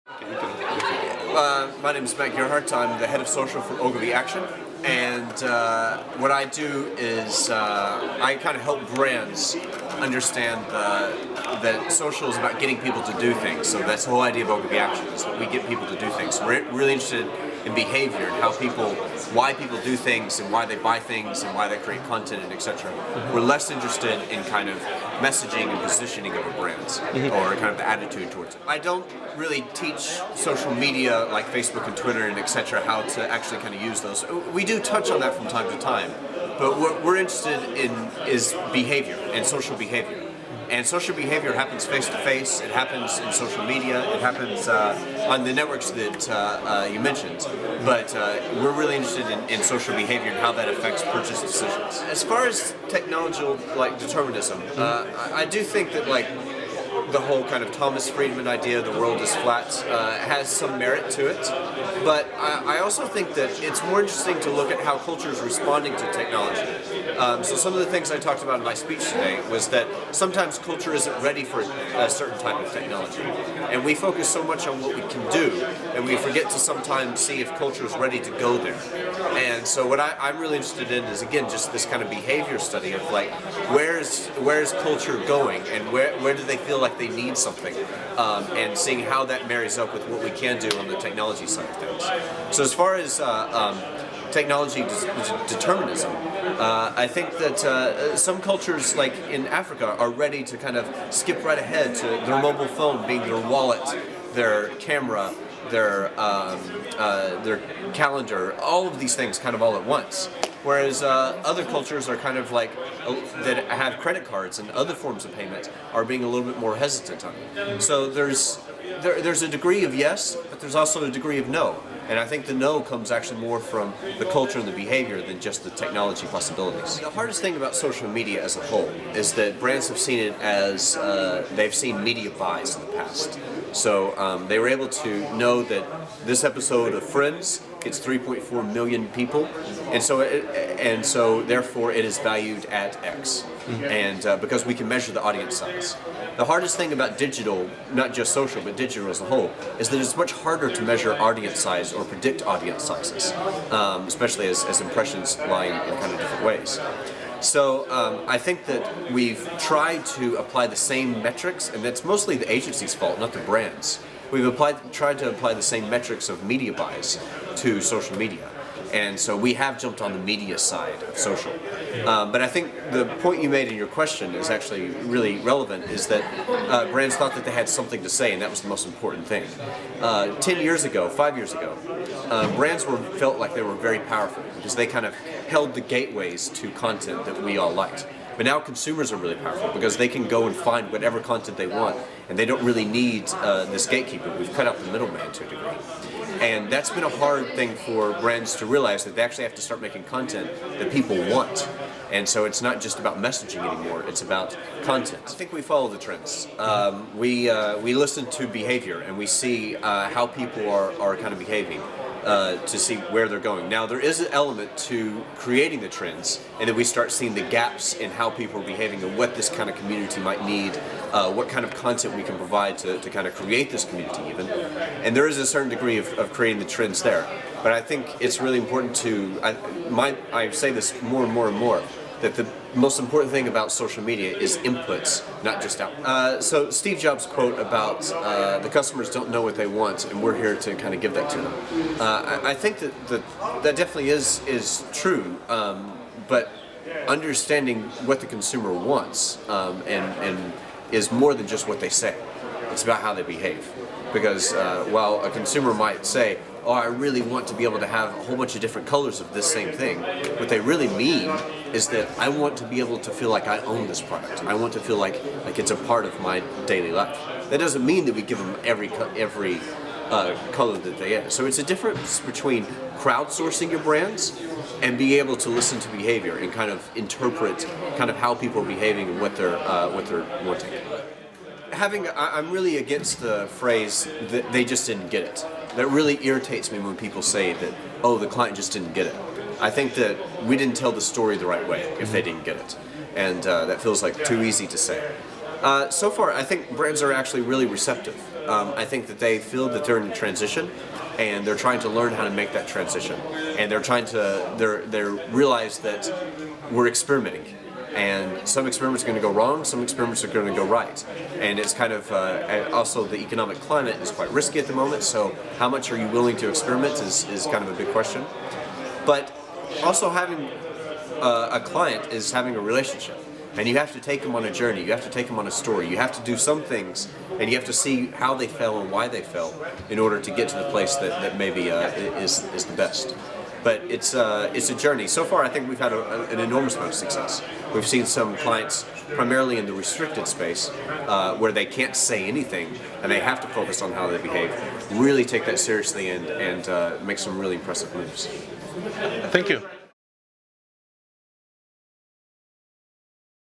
My name is Matt Gierhart. I'm the head of social for OgilvyAction, and what I do is I kind of help brands understand that social is about getting people to do things. So that's the whole idea of OgilvyAction, is that we get people to do things. We're really interested in behavior and why people do things and why they buy things and why they create content and etc. We're less interested in kind of messaging and positioning of a brand or kind of the attitude towards it. I don't really teach social media like Facebook and Twitter and etc. how to actually kind of use those. We do touch on that from time to time, but what we're interested in is behavior and social behavior. And social behavior happens face-to-face, it happens in social media, it happens on the networks that you mentioned. But we're really interested in social behavior and how that affects purchase decisions. As far as technological determinism, I do think that the whole kind of Thomas Friedman idea, the world is flat, has some merit to it. But I also think that it's more interesting to look at how culture is responding to technology. So some of the things I talked about in my speech today was that sometimes culture isn't ready for a certain type of technology. And we focus so much on what we can do, and we forget to sometimes see if culture is ready to go there. And so what I'm really interested in is, again, just this kind of behavior study of where's culture going, and where do they feel like they need something, and seeing how that marries up with what we can do on the technology side of things. So as far as technology determinism, I think that some cultures, like in Africa, are ready to kind of skip right ahead to their mobile phone being their wallet, their camera, their calendar, all of these things kind of all at once. Whereas other cultures are kind of that have credit cards and other forms of payment are being a little bit more hesitant on it. So there's a degree of yes, but there's also a degree of no. And I think the no comes actually more from the culture and the behavior than just the technology possibilities. The hardest thing about social media as a whole is that brands have seen it as they've seen media buys in the past. So they were able to know that this episode of Friends gets 3.4 million people, and so therefore it is valued at X. And because we can measure the audience size. The hardest thing about digital, not just social, but digital as a whole, is that it's much harder to measure audience size or predict audience sizes, especially as impressions lie in kind of different ways. So I think that we've tried to apply the same metrics, and that's mostly the agency's fault, not the brands. We've tried to apply the same metrics of media buys to social media. And so we have jumped on the media side of social. But I think the point you made in your question is actually really relevant, is that brands thought that they had something to say, and that was the most important thing. 5 years ago, brands felt like they were very powerful because they kind of held the gateways to content that we all liked. But now consumers are really powerful because they can go and find whatever content they want, and they don't really need this gatekeeper. We've cut out the middleman to a degree. And that's been a hard thing for brands to realize, that they actually have to start making content that people want. And so it's not just about messaging anymore, it's about content. I think we follow the trends. We listen to behavior, and we see how people are kind of behaving to see where they're going. Now, there is an element to creating the trends, and then we start seeing the gaps in how people are behaving and what this kind of community might need, what kind of content we can provide to kind of create this community even. And there is a certain degree of creating the trends there. But I think it's really important to, I say this more and more and more, that the most important thing about social media is inputs, not just outputs. So Steve Jobs' quote about the customers don't know what they want, and we're here to kind of give that to them. I think that definitely is true, but understanding what the consumer wants and is more than just what they say. It's about how they behave. Because while a consumer might say, oh, I really want to be able to have a whole bunch of different colors of this same thing, what they really mean is that I want to be able to feel like I own this product. I want to feel like it's a part of my daily life. That doesn't mean that we give them every color that they have. So it's a difference between crowdsourcing your brands and being able to listen to behavior and kind of interpret kind of how people are behaving and what they're wanting. I'm really against the phrase that they just didn't get it. That really irritates me when people say that, oh, the client just didn't get it. I think that we didn't tell the story the right way if they didn't get it. And that feels like too easy to say. So far, I think brands are actually really receptive. I think that they feel that they're in transition, and they're trying to learn how to make that transition, and they're trying to they realize that we're experimenting, and some experiments are going to go wrong, some experiments are going to go right, and it's kind of and also the economic climate is quite risky at the moment. So how much are you willing to experiment is kind of a big question. But also having a client is having a relationship. And you have to take them on a journey, you have to take them on a story, you have to do some things, and you have to see how they fell and why they fell in order to get to the place that maybe is the best. But it's a journey. So far I think we've had an enormous amount of success. We've seen some clients, primarily in the restricted space, where they can't say anything and they have to focus on how they behave, really take that seriously and make some really impressive moves. Thank you.